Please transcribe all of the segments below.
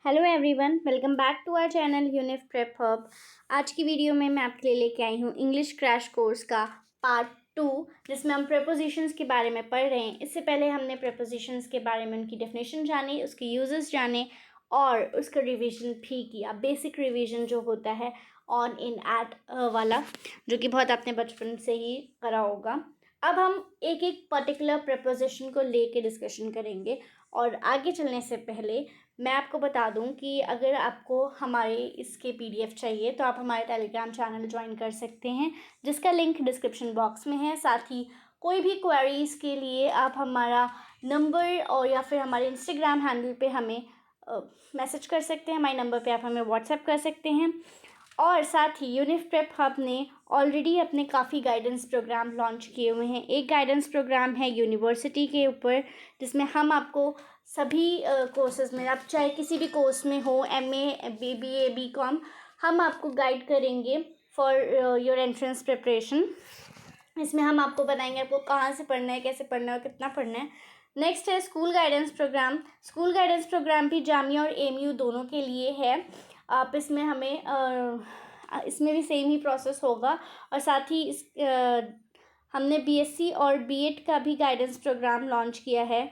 Hello everyone, welcome back to our channel unif prep hub. आज की video में मैं आपके लिए लेके आई हूँ इंग्लिश क्रैश कोर्स का पार्ट 2, जिसमें हम प्रेपोजिशंस के बारे में पढ़ रहे हैं। इससे पहले हमने प्रेपोजिशंस के बारे में उनकी डेफिनेशन जानी, उसके यूजेस जाने और उसका रिवीजन भी किया। बेसिक रिवीजन जो होता है ऑन इन एट वाला, जो कि बहुत आपने बचपन से ही करा होगा। अब हम एक एक पर्टिकुलर प्रेपोजिशन को लेके डिस्कशन करेंगे। और आगे चलने से पहले मैं आपको बता दूं कि अगर आपको हमारे इसके पीडीएफ चाहिए तो आप हमारे टेलीग्राम चैनल ज्वाइन कर सकते हैं, जिसका लिंक डिस्क्रिप्शन बॉक्स में है। साथ ही कोई भी क्वेरीज़ के लिए आप हमारा नंबर और या फिर हमारे इंस्टाग्राम हैंडल पे हमें मैसेज कर सकते हैं। हमारे नंबर पे आप हमें व्हाट्सएप कर सकते हैं। और साथ ही यूनिफ प्रेप हब ने ऑलरेडी अपने काफ़ी गाइडेंस प्रोग्राम लॉन्च किए हुए हैं। एक गाइडेंस प्रोग्राम है यूनिवर्सिटी के ऊपर, जिसमें हम आपको सभी कोर्सेज़ में, आप चाहे किसी भी कोर्स में हो, MA, BBA, BCom, हम आपको गाइड करेंगे फॉर योर एंट्रेंस प्रिपरेशन। इसमें हम आपको बताएंगे आपको कहाँ से पढ़ना है, कैसे पढ़ना है और कितना पढ़ना है। नेक्स्ट है school guidance programme. School guidance programme भी जामिया और AMU दोनों के लिए है। आप इसमें इसमें भी सेम ही प्रोसेस होगा। और साथ ही हमने BSc और B.Ed का भी गाइडेंस प्रोग्राम लॉन्च किया है।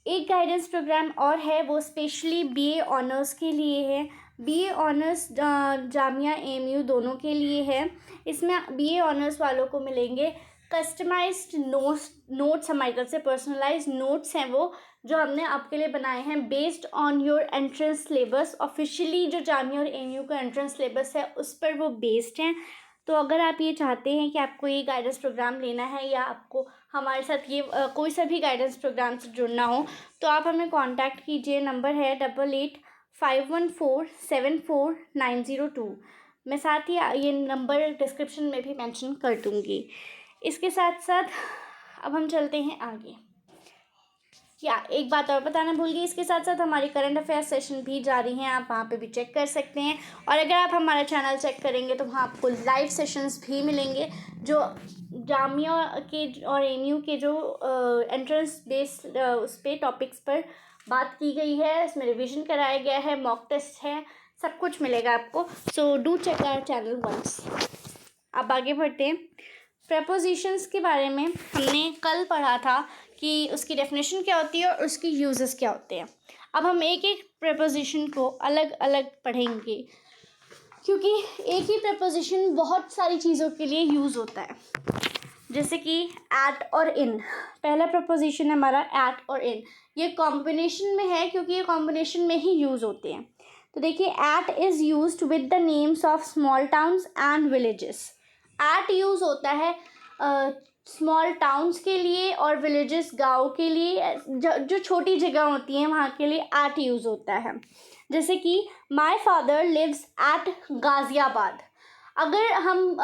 एक गाइडेंस प्रोग्राम और है, वो स्पेशली BA ऑनर्स के लिए है। BA ऑनर्स जामिया AMU दोनों के लिए है। इसमें BA ऑनर्स वालों को मिलेंगे कस्टमाइज्ड नोट्स हमारी तरफ से, पर्सनलाइज्ड नोट्स हैं वो, जो हमने आपके लिए बनाए हैं based on your entrance syllabus. Officially जो जामिया और AMU का एंट्रेंस सिलेबस है उस पर वो बेस्ड हैं। तो अगर आप ये चाहते हैं कि आपको ये गाइडेंस प्रोग्राम लेना है या आपको हमारे साथ ये कोई सा भी गाइडेंस प्रोग्राम से जुड़ना हो, तो आप हमें कांटेक्ट कीजिए। नंबर है 8851474902। मैं साथ ही ये नंबर डिस्क्रिप्शन में भी मेंशन कर दूँगी। इसके साथ साथ अब हम चलते हैं आगे। एक बात और बताना भूल गई, इसके साथ साथ हमारी करंट अफेयर्स सेशन भी जारी हैं, आप वहाँ पे भी चेक कर सकते हैं। और अगर आप हमारा चैनल चेक करेंगे तो वहाँ आपको लाइव सेशंस भी मिलेंगे, जो जामिया के और AMU के जो एंट्रेंस बेस्ड उस पर टॉपिक्स पर बात की गई है। इसमें रिविज़न कराया गया है, मॉक टेस्ट है, सब कुछ मिलेगा आपको। So do check our channel once. अब आगे बढ़ते हैं। प्रेपोजिशंस के बारे में हमने कल पढ़ा था कि उसकी डेफिनेशन क्या होती है और उसकी यूजेस क्या होते हैं। अब हम एक एक प्रेपोजिशन को अलग अलग पढ़ेंगे, क्योंकि एक ही प्रेपोजिशन बहुत सारी चीज़ों के लिए यूज़ होता है। जैसे कि एट और इन। पहला प्रेपोजिशन है हमारा एट और इन। ये कॉम्बिनेशन में है, क्योंकि ये कॉम्बिनेशन में ही यूज़ होते हैं। तो देखिए, at is used with the names of small towns and villages. At use होता है स्मॉल टाउन्स के लिए और विलेजेस गाँव के लिए, जो छोटी जगह होती हैं वहाँ के लिए एट यूज़ होता है। जैसे कि my father lives at Ghaziabad. अगर हम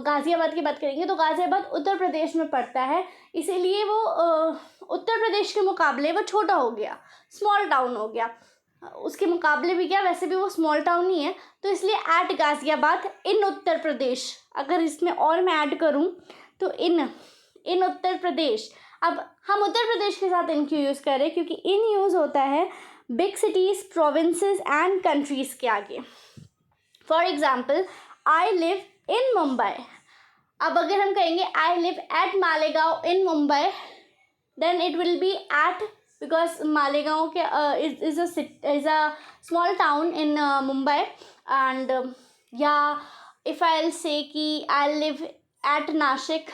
गाज़ियाबाद की बात करेंगे तो गाज़ियाबाद उत्तर प्रदेश में पड़ता है, इसीलिए वो उत्तर प्रदेश के मुकाबले वो छोटा हो गया, स्मॉल टाउन हो गया। उसके मुकाबले भी क्या, वैसे भी वो स्मॉल टाउन ही है, तो इसलिए एट गाज़ियाबाद इन उत्तर प्रदेश। अगर इसमें और मैं ऐड करूं तो इन उत्तर प्रदेश। अब हम उत्तर प्रदेश के साथ इन क्यों यूज़ कर रहे हैं, क्योंकि इन यूज़ होता है big cities, provinces and countries के आगे। For example, I live in Mumbai. अब अगर हम कहेंगे I live at Malegaon in Mumbai, then it will be at, because Malegaon is a small town in Mumbai. And if I'll say कि I live at Nashik,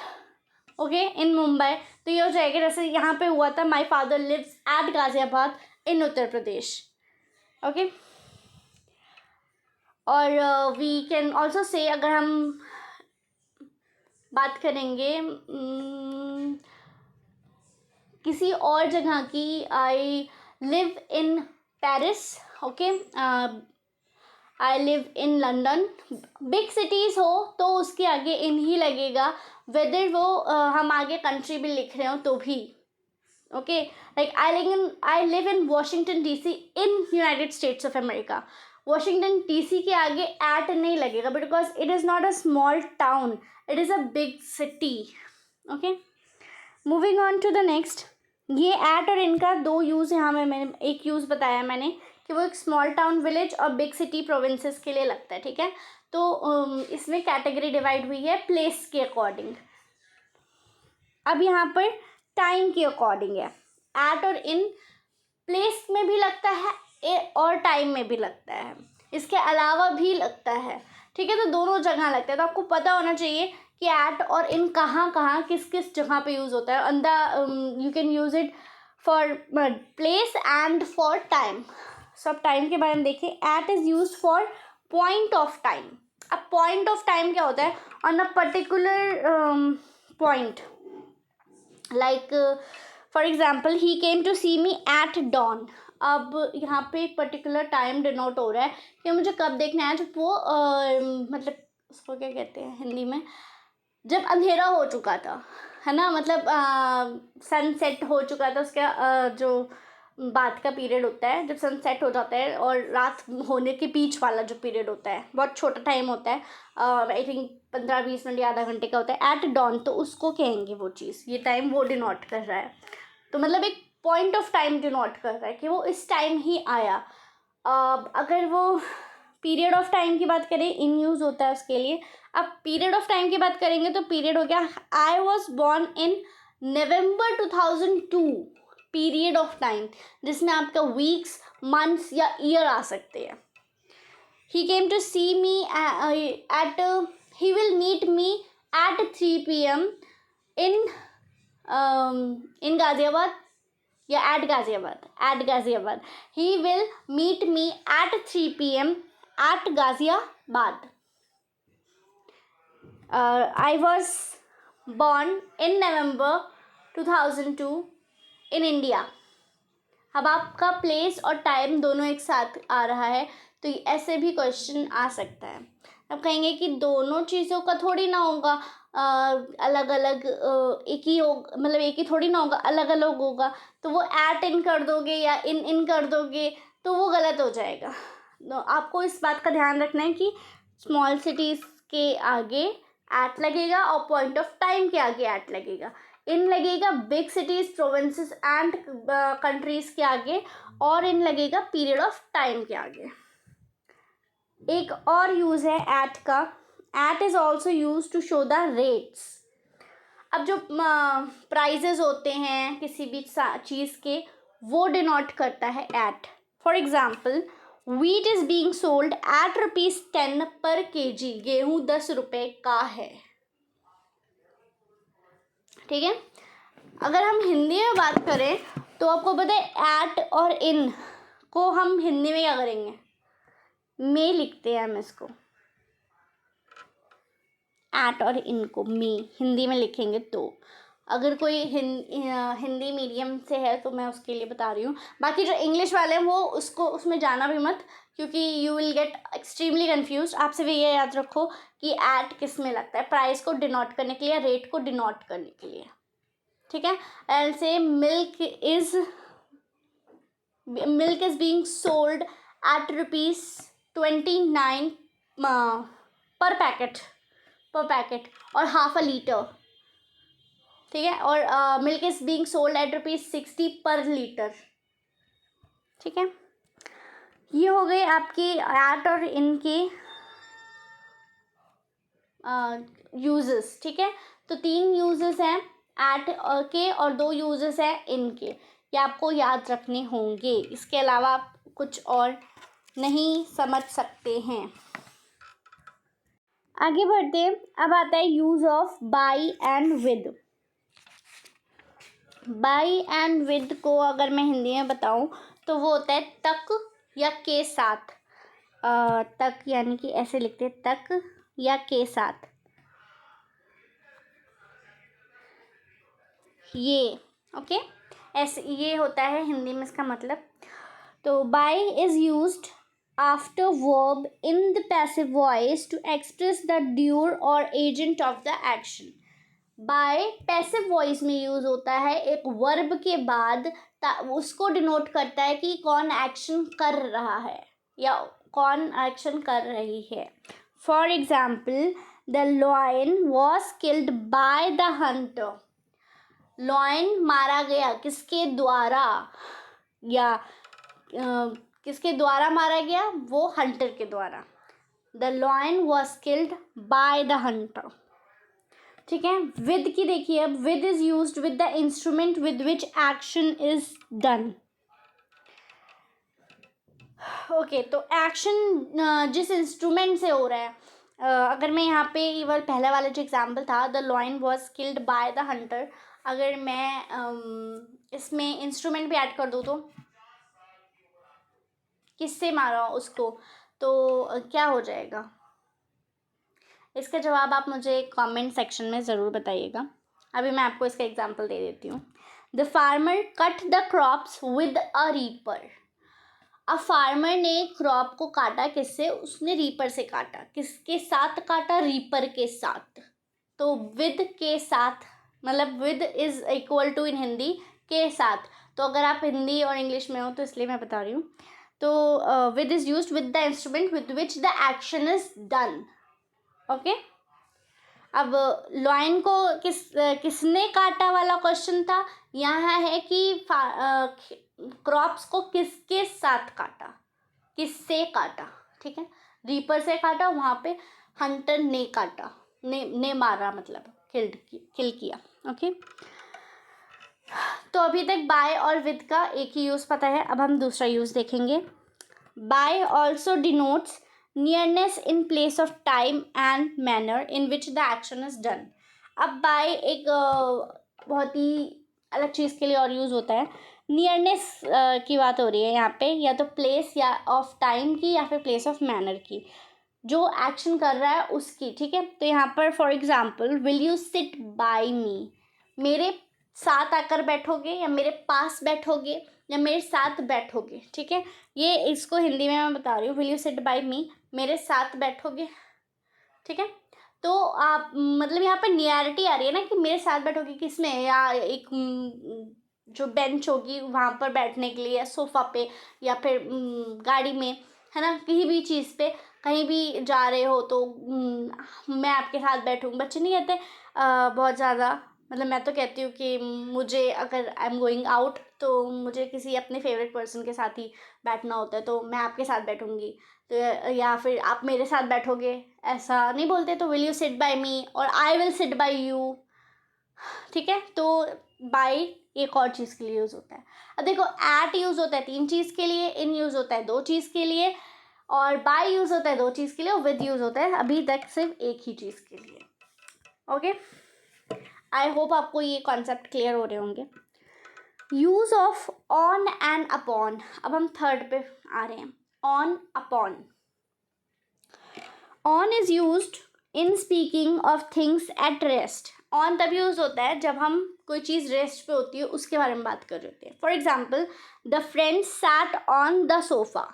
okay, in Mumbai, तो ये हो जाएगा जैसे यहाँ पे हुआ था my father lives at Ghaziabad in Uttar Pradesh. Okay, और we can also say, अगर हम बात करेंगे किसी और जगह की, आई live in Paris, okay, I live in London. Big cities हो तो उसके आगे इन ही लगेगा, वेदर वो हम आगे कंट्री भी लिख रहे हो तो भी। Okay, like I live in Washington DC in United States of America. Washington DC के आगे एट नहीं लगेगा, because it is not a small town, it is a big city. Okay, moving on to the next. ये at और इनका दो use यहाँ में मैंने एक यूज़ बताया मैंने कि वो एक स्मॉल टाउन विलेज और बिग सिटी प्रोविंसेस के लिए लगता है, ठीक है। तो इसमें कैटेगरी डिवाइड हुई है प्लेस के अकॉर्डिंग। अब यहाँ पर टाइम के अकॉर्डिंग है, एट और इन प्लेस में भी लगता है और टाइम में भी लगता है, इसके अलावा भी लगता है, ठीक है। तो दोनों जगह लगता है, तो आपको पता होना चाहिए कि एट और इन कहाँ कहाँ किस किस जगह पे यूज़ होता है। On the you can use it for place and for time. सब टाइम के बारे में देखें। At is use for point of time. अब पॉइंट ऑफ टाइम क्या होता है? On a particular point, like for example he came to see me at dawn. अब यहाँ पे एक पर्टिकुलर टाइम डिनोट हो रहा है कि मुझे कब देखना है, जब वो मतलब उसको क्या कहते हैं हिंदी में, जब अंधेरा हो चुका था, है ना, मतलब सनसेट हो चुका था, उसका जो बाद का पीरियड होता है, जब सनसेट हो जाता है और रात होने के बीच वाला जो पीरियड होता है, बहुत छोटा टाइम होता है, आई थिंक 15-20 मिनट या आधा घंटे का होता है, एट डॉन, तो उसको कहेंगे वो चीज़, ये टाइम वो डिनोट कर रहा है। तो मतलब एक पॉइंट ऑफ टाइम डिनोट कर रहा है कि वो इस टाइम ही आया। अगर वो पीरियड ऑफ टाइम की बात करें, इन यूज़ होता है उसके लिए। अब पीरियड ऑफ टाइम की बात करेंगे तो पीरियड हो गया, I was born in November 2002, period of time जिसमें आपका वीक्स, मंथ्स या ईयर आ सकते हैं। He came to see me at he will meet me at 3 PM in Ghaziabad या at Ghaziabad. He will meet me at 3 PM at Ghaziabad. I was born in November 2002 in India। अब आपका place और time दोनों एक साथ आ रहा है, तो ऐसे भी क्वेश्चन आ सकता है। अब कहेंगे कि दोनों चीज़ों का थोड़ी ना होगा अलग अलग, एक ही हो, मतलब एक ही थोड़ी ना होगा, अलग अलग होगा। तो वो एट इन कर दोगे या इन कर दोगे तो वो गलत हो जाएगा। तो आपको इस बात का ध्यान रखना है कि स्मॉल सिटीज़ के आगे एट लगेगा और पॉइंट ऑफ टाइम के आगे एट लगेगा। इन लगेगा big cities, provinces and countries के आगे, और इन लगेगा पीरियड ऑफ टाइम के आगे। एक और यूज़ है एट का, at is also use to show the rates. अब जो प्राइजेज होते हैं किसी भी चीज़ के, वो डिनोट करता है at. For example, wheat is being sold at ₹10 पर kg। गेहूँ 10 रुपये का है, ठीक है। अगर हम हिंदी में बात करें तो आपको पता है एट और इन को हम हिंदी में क्या करेंगे? में लिखते हैं हम इसको, एट और इन को में हिंदी में लिखेंगे। तो अगर कोई हिंदी मीडियम से है तो मैं उसके लिए बता रही हूँ। बाकी जो इंग्लिश वाले हैं वो उसमें जाना भी मत, क्योंकि you will get extremely confuse. आप सिर्फ ये याद रखो कि एट किस में लगता है, प्राइस को डिनोट करने के लिए, रेट को डिनोट करने के लिए, ठीक है। एल से milk is being sold eight ₹29 पर पैकेट और हाफ अ लीटर, ठीक है। और milk is being sold eight ₹60 पर लीटर, ठीक है। ये हो गए आपके एट और इनके यूजेस, ठीक है। तो 3 यूजेस हैं एट के और 2 यूजेस हैं इनके, ये आपको याद रखने होंगे। इसके अलावा आप कुछ और नहीं समझ सकते हैं। आगे बढ़ते हैं। अब आता है use of by and with. By and with को अगर मैं हिंदी में बताऊं तो वो होता है तक या के साथ। तक यानी कि ऐसे लिखते हैं, तक या के साथ, ये ओके, ऐसे ये होता है हिंदी में इसका मतलब। तो by is used after verb in the passive voice to express the doer और agent of the action. By passive voice में यूज होता है एक वर्ब के बाद, उसको डिनोट करता है कि कौन एक्शन कर रहा है या कौन एक्शन कर रही है। For example, the lion was killed by the Hunter. Lion मारा गया किसके द्वारा, या किसके द्वारा मारा गया? वो हंटर के द्वारा। The lion was killed by the Hunter. ठीक है। विद की देखिए, अब with is used with the instrument with which action is done. Okay, तो एक्शन जिस इंस्ट्रूमेंट से हो रहा है, अगर मैं यहाँ पे केवल पहला वाला जो एग्जाम्पल था, the lion was killed by the Hunter, अगर मैं इसमें इंस्ट्रूमेंट भी ऐड कर दूँ तो किससे मारा उसको, तो क्या हो जाएगा? इसका जवाब आप मुझे कमेंट सेक्शन में ज़रूर बताइएगा। अभी मैं आपको इसका एग्जाम्पल दे देती हूँ। The farmer cut the crops with a reaper. अब फार्मर ने क्रॉप को काटा किससे? उसने रीपर से काटा। किसके साथ काटा? रीपर के साथ। तो विद के साथ, मतलब विद इज इक्वल टू इन हिंदी के साथ। तो अगर आप हिंदी और इंग्लिश में हो तो इसलिए मैं बता रही हूँ। तो with is used with the instrument with which the action is done. Okay. अब लॉयन को किसने काटा वाला क्वेश्चन था। यहाँ है कि क्रॉप्स को किसके साथ काटा, किससे काटा। ठीक है, रीपर से काटा, वहाँ पे हंटर ने काटा, ने मारा, मतलब किल किया। ओके, तो अभी तक बाय और विद का एक ही यूज़ पता है। अब हम दूसरा यूज़ देखेंगे। By also denotes nearness in place of time and manner in which the action is done. अब बाय एक बहुत ही अलग चीज़ के लिए और यूज़ होता है। नियरनेस की बात हो रही है यहाँ पे, या तो प्लेस या ऑफ टाइम की, या फिर प्लेस ऑफ मैनर की, जो एक्शन कर रहा है उसकी। ठीक है, तो यहाँ पर for example, will you sit by me, मेरे साथ आकर बैठोगे, या मेरे पास बैठोगे, या मेरे साथ बैठोगे। ठीक है, ये इसको हिंदी में मैं बता रही हूँ। Will you sit by me, मेरे साथ बैठोगे। ठीक है, तो आप मतलब यहाँ पर नियरिटी आ रही है ना, कि मेरे साथ बैठोगे किसमें, या एक जो बेंच होगी वहाँ पर बैठने के लिए, या सोफ़ा पे, या फिर गाड़ी में, है ना, किसी भी चीज़ पे कहीं भी जा रहे हो तो मैं आपके साथ बैठूँ। बच्चे नहीं कहते बहुत ज़्यादा, मतलब मैं तो कहती हूँ कि मुझे अगर आई एम गोइंग आउट तो मुझे किसी अपने फेवरेट पर्सन के साथ ही बैठना होता है, तो मैं आपके साथ बैठूँगी, तो या फिर आप मेरे साथ बैठोगे, ऐसा नहीं बोलते। तो विल यू सिट बाय मी और I will sit by you. ठीक है, तो बाय एक और चीज़ के लिए यूज़ होता है। अब देखो, एट यूज़ होता है 3 चीज़ के लिए, इन यूज़ होता है 2 चीज़ के लिए, और बाय यूज़ होता है 2 चीज़ के लिए, और विद यूज़ होता है अभी तक सिर्फ एक ही चीज़ के लिए। ओके, आई होप आपको ये कॉन्सेप्ट क्लियर हो रहे होंगे। Use of on and upon. अब हम थर्ड पे आ रहे हैं, on upon. On is used in speaking of things at rest. On तब यूज़ होता है जब हम कोई चीज़ रेस्ट पे होती है उसके बारे में बात कर रहे होते हैं। For example, the friends set on the sofa.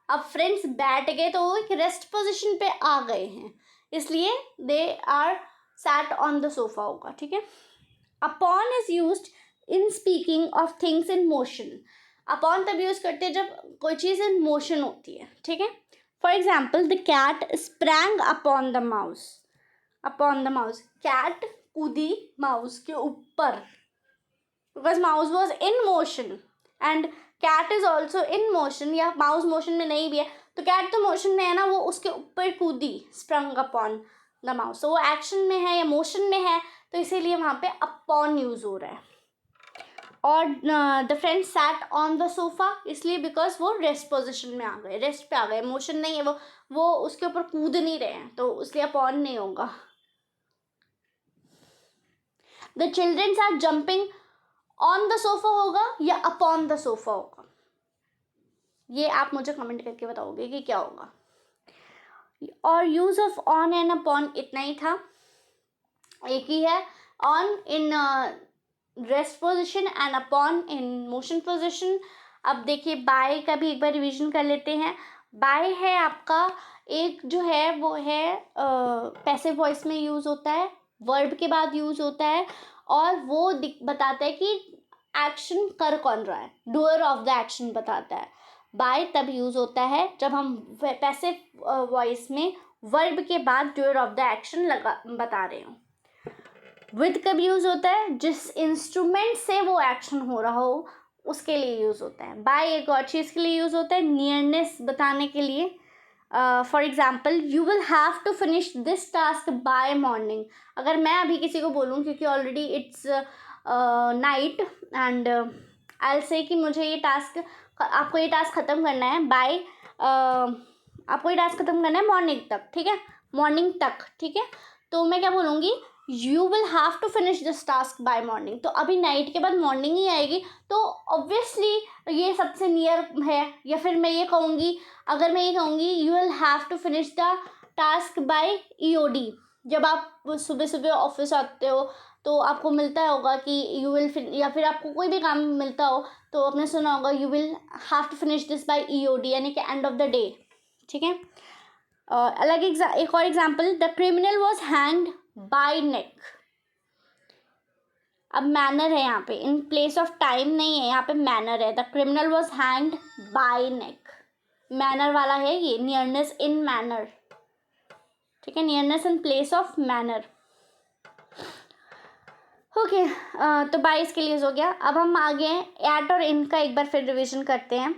अब फ्रेंड्स बैठ गए तो वो एक रेस्ट पोजिशन पे आ गए हैं, इसलिए they are sat on the sofa होगा। ठीक है, upon is used in speaking of things in motion. Upon तब यूज़ करते हैं जब कोई चीज़ इन मोशन होती है। ठीक है, for example, the cat sprang upon the mouse. Upon the mouse, cat कूदी माउस के ऊपर, because mouse was in motion and cat is also in motion, या माउस मोशन में नहीं भी है तो कैट तो मोशन में है ना, वो उसके ऊपर कूदी, स्प्रंग अपॉन द माउस, तो वो एक्शन में है या मोशन में है, तो इसीलिए वहाँ पे अपॉन यूज हो रहा है। और the friend set on the sofa, इसलिए बिकॉज वो रेस्ट पोजिशन में आ गए, रेस्ट पे आ गए, मोशन नहीं है, वो उसके ऊपर कूद नहीं रहे हैं, तो इसलिए अपॉन नहीं होगा। The childrens are jumping on the sofa होगा या अपॉन द सोफ़ा होगा, ये आप मुझे कमेंट करके बताओगे कि क्या होगा। और use of on and upon इतना ही था, एक ही है। On in rest position and upon in motion position. अब देखिए, बाय का भी एक बार रिवीजन कर लेते हैं। बाय है आपका एक जो है वो है पैसिव वॉइस में यूज़ होता है, वर्ब के बाद यूज़ होता है, और वो बताता है कि एक्शन कर कौन रहा है, डूअर ऑफ द एक्शन बताता है। बाय तब यूज़ होता है जब हम पैसिव वॉइस में वर्ब के बाद डूअर ऑफ द एक्शन बता रहे हो। विद कब यूज़ होता है, जिस इंस्ट्रूमेंट से वो एक्शन हो रहा हो उसके लिए यूज़ होता है। बाय एक और चीज़ के लिए यूज़ होता है, नियरनेस बताने के लिए। For example, you will have to finish this task by morning. अगर मैं अभी किसी को बोलूँ, क्योंकि already it's night and I will say कि मुझे ये टास्क, आपको ये टास्क ख़त्म करना है बाय, आपको ये टास्क ख़त्म करना है मॉर्निंग तक, ठीक है, मॉर्निंग तक, ठीक है। तो मैं क्या बोलूँगी, you will have to finish this task by morning. तो अभी नाइट के बाद मॉर्निंग ही आएगी, तो ऑब्वियसली ये सबसे नियर है। या फिर मैं ये कहूँगी, अगर मैं ये कहूँगी you will have to finish the task by EOD, जब आप सुबह सुबह ऑफिस आते हो तो आपको मिलता होगा कि यू विल, या फिर आपको कोई भी काम मिलता हो तो आपने सुना होगा you will have to finish this by EOD, यानी कि एंड ऑफ द डे, ठीक है। एक और example, the criminal was hanged by neck. अब मैनर है यहाँ पे, इन प्लेस ऑफ टाइम नहीं है, यहाँ पे मैनर है। The criminal was hanged by neck, manner वाला है ये, नियरनेस इन मैनर, ठीक है, nearness in place of manner. Okay, तो बाय इसके लिए हो गया। अब हम आगे एट और इन का एक बार फिर रिविजन करते हैं।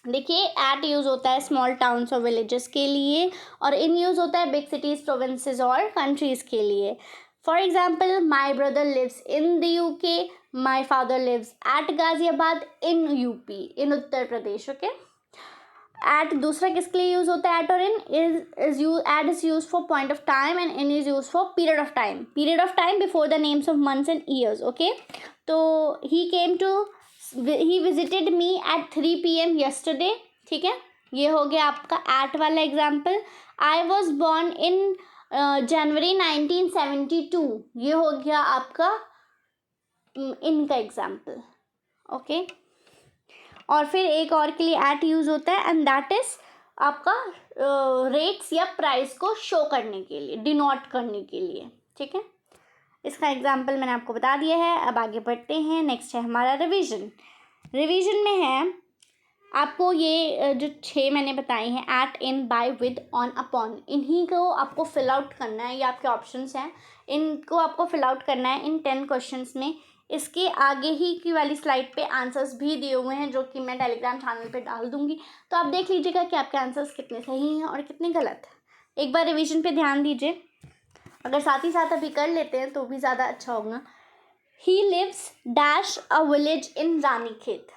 देखिए, एट यूज़ होता है स्मॉल टाउन्स और विलेजेस के लिए, और इन यूज़ होता है बिग सिटीज़, प्रोविंसेस और कंट्रीज़ के लिए। For example, my brother lives in the UK, my father lives at Ghaziabad in UP, in Uttar Pradesh. Okay, at दूसरा किसके लिए यूज़ होता है, एट और in at is use for point of time and in is use for period of time before the names of months and years. Okay, तो he visited me at 3 PM yesterday, ठीक है, ये हो गया आपका eight वाला example. I was born in January 1972, ये हो गया आपका इनका एग्जाम्पल। ओके, और फिर एक और के लिए एट यूज़ होता है, एंड दैट इज आपका रेट्स या प्राइस को शो करने के लिए, डिनोट करने के लिए, ठीक है। इसका एग्जाम्पल मैंने आपको बता दिया है। अब आगे बढ़ते हैं, नेक्स्ट है हमारा रिवीजन में है आपको ये जो 6 मैंने बताए हैं, at, in, by, with, on, upon, इन्हीं को आपको फिल आउट करना है। ये आपके ऑप्शंस हैं, इनको आपको फिल आउट करना है इन 10 क्वेश्चंस में। इसके आगे ही की वाली स्लाइड पे आंसर्स भी दिए हुए हैं, जो कि मैं टेलीग्राम चैनल पे डाल दूंगी, तो आप देख लीजिएगा कि आपके आंसर्स कितने सही हैं और कितने गलत। एक बार रिविजन पे ध्यान दीजिए, अगर साथ ही साथ अभी कर लेते हैं तो भी ज़्यादा अच्छा होगा। He lives dash a village in Ranikhet.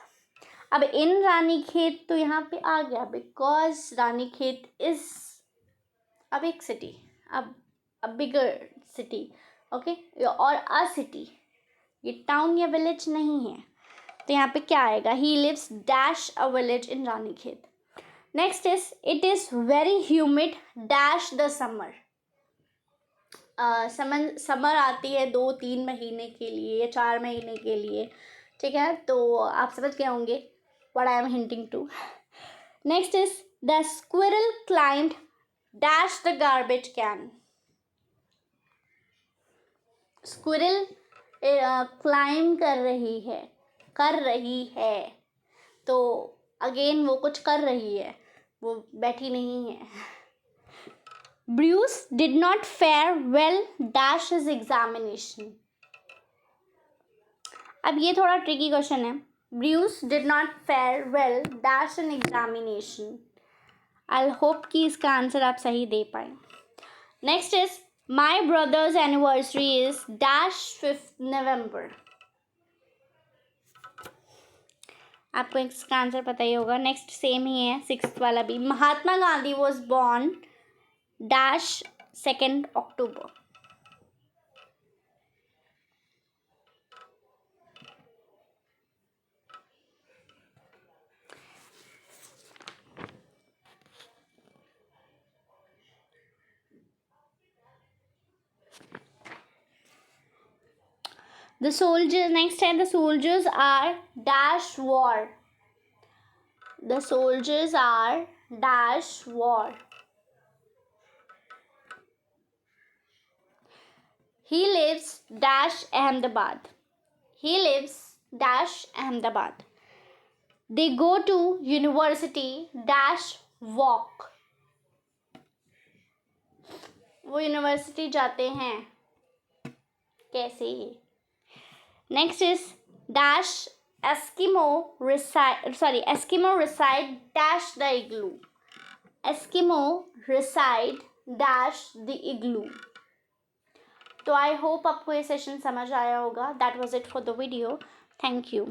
अब इन रानीखेत तो यहाँ पे आ गया, because Ranikhet is a big city, अब अ बिगर सिटी, ओके, और अ सिटी, ये टाउन या विलेज नहीं है, तो यहाँ पे क्या आएगा, he lives dash a village in Ranikhet. Next is, it is very humid dash the summer. Summer आती है 2-3 महीने के लिए या 4 महीने के लिए, ठीक है, तो आप समझ गए होंगे what I am hinting to. Next is, the squirrel climbed dash the garbage can. Squirrel climb कर रही है, तो अगेन वो कुछ कर रही है, वो बैठी नहीं है। Bruce did not fare well dash his examination. अब ये थोड़ा ट्रिकी क्वेश्चन है। Bruce did not fare well dash an examination. I'll hope कि इसका आंसर आप सही दे पाए। Next is, my brother's anniversary is dash 5th November. आपको इसका आंसर पता ही होगा। नेक्स्ट सेम ही है, 6th वाला भी। Mahatma Gandhi was born dash 2nd October. The soldiers, next है, the soldiers are dash war. The soldiers are dash war. He lives dash Ahmedabad. He lives dash Ahmedabad. They go to university dash walk. वो university जाते हैं कैसे? Next is, dash Eskimo reside dash the igloo. Eskimo reside dash the igloo. तो I hope आपको ये session समझ आया होगा. That was it for the video. Thank you.